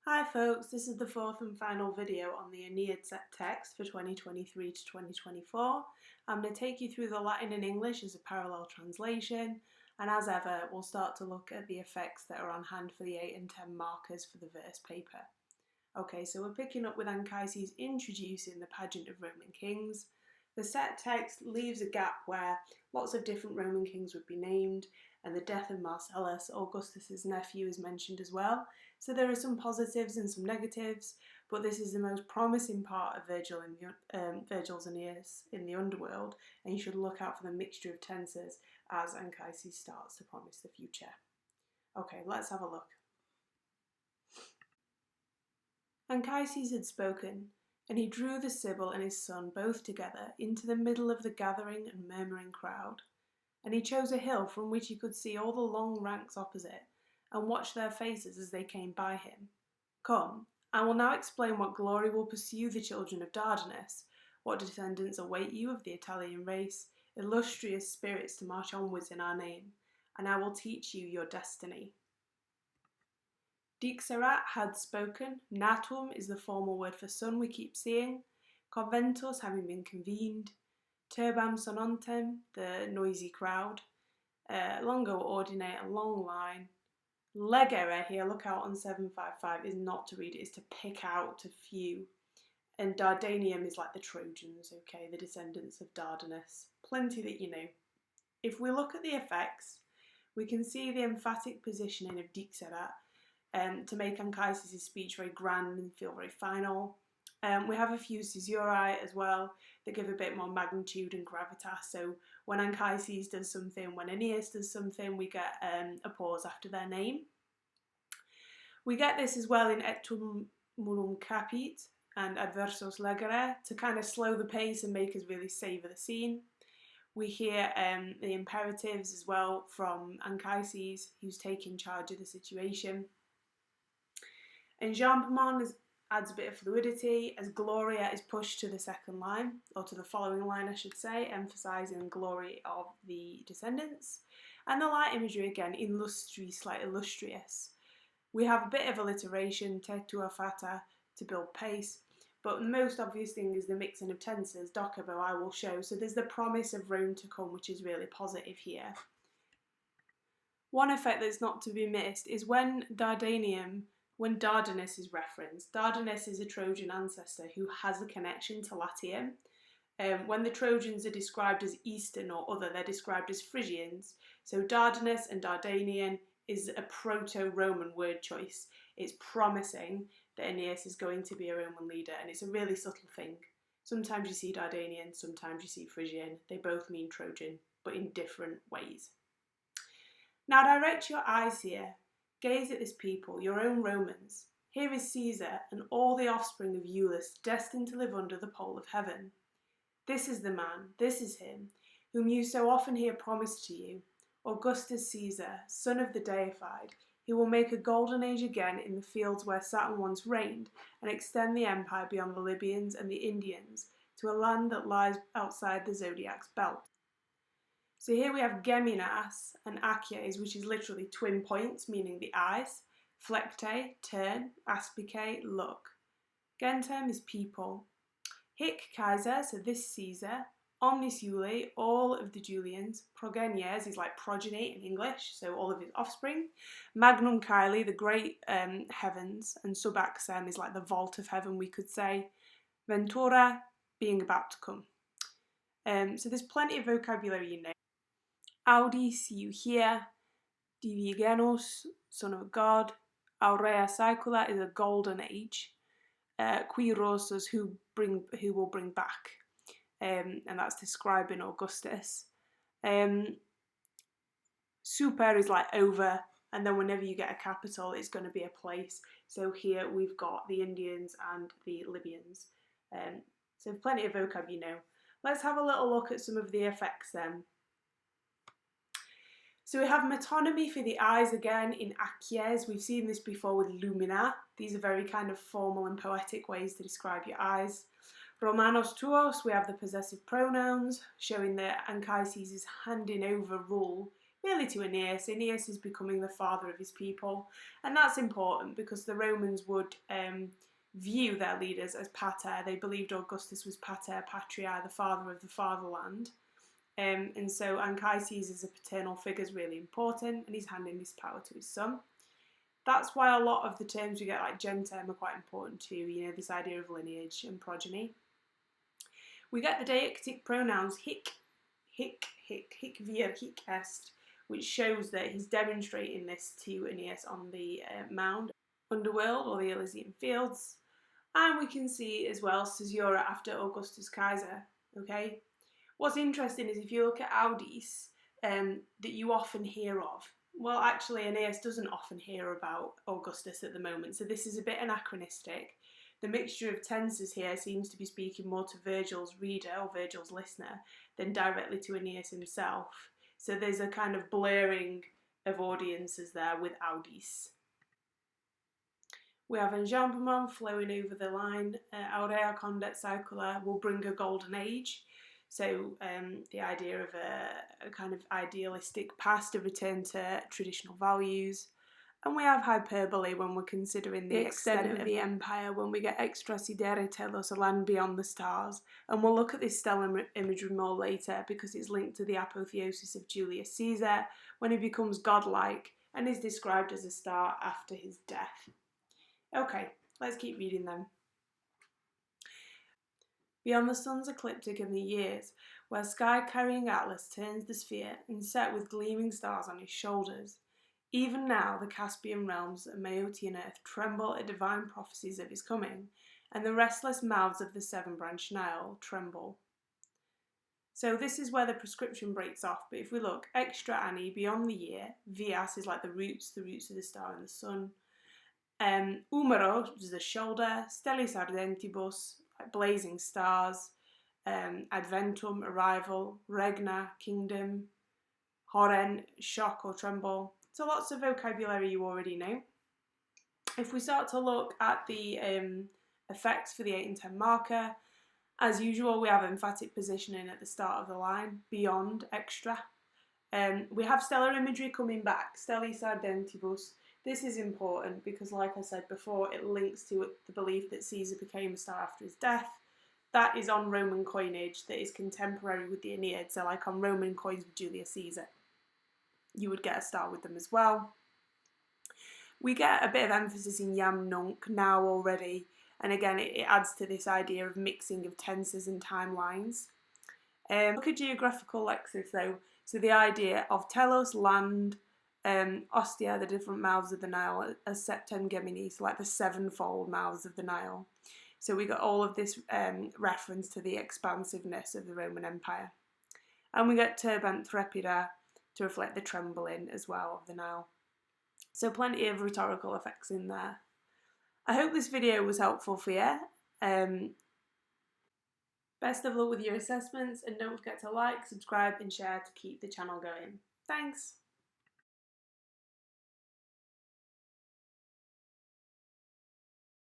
Hi folks, this is the fourth and final video on the Aeneid Set Text for 2023 to 2024. I'm going to take you through the Latin and English as a parallel translation, and as ever we'll start to look at the effects that are on hand for the 8 and 10 markers for the verse paper. Okay, so we're picking up with Anchises introducing the pageant of Roman kings. The set text leaves a gap where lots of different Roman kings would be named, and the death of Marcellus, Augustus's nephew, is mentioned as well. So there are some positives and some negatives, but this is the most promising part of Virgil's Aeneas in the underworld, and you should look out for the mixture of tenses as Anchises starts to promise the future. Okay, let's have a look. Anchises had spoken, and he drew the Sibyl and his son both together into the middle of the gathering and murmuring crowd. And he chose a hill from which he could see all the long ranks opposite, and watch their faces as they came by him. Come, I will now explain what glory will pursue the children of Dardanus, what descendants await you of the Italian race, illustrious spirits to march onwards in our name, and I will teach you your destiny. Dixerat had spoken, natum is the formal word for sun we keep seeing, conventus having been convened, turbam sonontem, the noisy crowd, longo ordine, a long line. Legere here, look out on 755, is not to read it, is to pick out a few. And Dardanium is like the Trojans, okay, the descendants of Dardanus. Plenty that you know. If we look at the effects, we can see the emphatic positioning of Dixerat to make Anchises' speech very grand and feel very final. We have a few caesurae as well that give a bit more magnitude and gravitas. So when Anchises does something, when Aeneas does something, we get a pause after their name. We get this as well in Et tumulum capit and Adversos legere to kind of slow the pace and make us really savour the scene. We hear the imperatives as well from Anchises, who's taking charge of the situation. And Jean-Pamon adds a bit of fluidity as Gloria is pushed to the second line, or to the following line I should say, emphasising the glory of the descendants. And the light imagery again, illustris, like illustrious. We have a bit of alliteration, te tua fata, to build pace, but the most obvious thing is the mixing of tenses, docebo, I will show, so there's the promise of Rome to come, which is really positive here. One effect that's not to be missed is when Dardanus is referenced. Dardanus is a Trojan ancestor who has a connection to Latium. When the Trojans are described as Eastern or other, they're described as Frisians. So Dardanus and Dardanian is a proto-Roman word choice. It's promising that Aeneas is going to be a Roman leader, and it's a really subtle thing. Sometimes you see Dardanian, sometimes you see Frisian. They both mean Trojan, but in different ways. Now direct your eyes here. Gaze at this people, your own Romans. Here is Caesar and all the offspring of Iulus, destined to live under the pole of heaven. This is the man, this is him, whom you so often hear promised to you, Augustus Caesar, son of the deified. He will make a golden age again in the fields where Saturn once reigned, and extend the empire beyond the Libyans and the Indians to a land that lies outside the zodiac's belt. So here we have Geminas and Acies, which is literally twin points, meaning the eyes. Flecte, turn. Aspice, look. Gentem is people. Hic Kaiser, so this Caesar. Omnis Iuli, all of the Julians. Progenies is like progeny in English, so all of his offspring. Magnum Caeli, the great heavens. And Subaxem is like the vault of heaven, we could say. Ventura, being about to come. So there's plenty of vocabulary in there. Audi, see you here. Divigenus, son of God. Aurea saecula is a golden age. Qui rosas, who will bring back. And that's describing Augustus. Super is like over, and then whenever you get a capital, it's going to be a place. So here we've got the Indians and the Libyans. So plenty of vocab, you know. Let's have a little look at some of the effects then. So we have metonymy for the eyes again in Acies. We've seen this before with lumina. These are very kind of formal and poetic ways to describe your eyes. Romanos tuos, we have the possessive pronouns, showing that Anchises is handing over rule really to Aeneas. Aeneas is becoming the father of his people, and that's important because the Romans would view their leaders as pater. They believed Augustus was pater patria, the father of the fatherland. And so Anchises as a paternal figure is really important, and he's handing this power to his son. That's why a lot of the terms we get, like gentem, are quite important too, you know, this idea of lineage and progeny. We get the deictic pronouns hic, vir, hic est, which shows that he's demonstrating this to Aeneas on the mound, underworld, or the Elysian fields. And we can see as well caesura after Augustus Caesar, okay? What's interesting is if you look at Audis that you often hear of, well, actually, Aeneas doesn't often hear about Augustus at the moment, so this is a bit anachronistic. The mixture of tenses here seems to be speaking more to Virgil's reader or Virgil's listener than directly to Aeneas himself. So there's a kind of blurring of audiences there with Audis. We have enjambement flowing over the line. Aurea condet saecula will bring a golden age. So the idea of a kind of idealistic past, a return to traditional values. And we have hyperbole when we're considering the extent of the empire, when we get extra sidere telos, a land beyond the stars. And we'll look at this stellar imagery more later because it's linked to the apotheosis of Julius Caesar when he becomes godlike and is described as a star after his death. Okay, let's keep reading them. Beyond the sun's ecliptic and the years, where sky-carrying Atlas turns the sphere and set with gleaming stars on his shoulders, even now the Caspian realms and Maeotian earth tremble at divine prophecies of his coming, and the restless mouths of the seven-branched Nile tremble. So this is where the prescription breaks off, but if we look, extra Anni, beyond the year, Vias is like the roots of the star and the sun, Umero is the shoulder, Stellis Ardentibus, like blazing stars, Adventum, arrival, Regna, kingdom, Horen, shock or tremble. So lots of vocabulary you already know. If we start to look at the effects for the 8 and 10 marker, as usual we have emphatic positioning at the start of the line, beyond, extra. We have stellar imagery coming back, Stellis Ardentibus. This is important because, like I said before, it links to the belief that Caesar became a star after his death. That is on Roman coinage that is contemporary with the Aeneid, so like on Roman coins with Julius Caesar. You would get a star with them as well. We get a bit of emphasis in yam nunc now already, and again it adds to this idea of mixing of tenses and timelines. Look at geographical lexis though, so the idea of telos, land, Ostia, the different mouths of the Nile, as septem gemini, so like the sevenfold mouths of the Nile. So we got all of this reference to the expansiveness of the Roman Empire. And we get turbant threpida to reflect the trembling as well of the Nile. So plenty of rhetorical effects in there. I hope this video was helpful for you. Best of luck with your assessments, and don't forget to like, subscribe and share to keep the channel going. Thanks!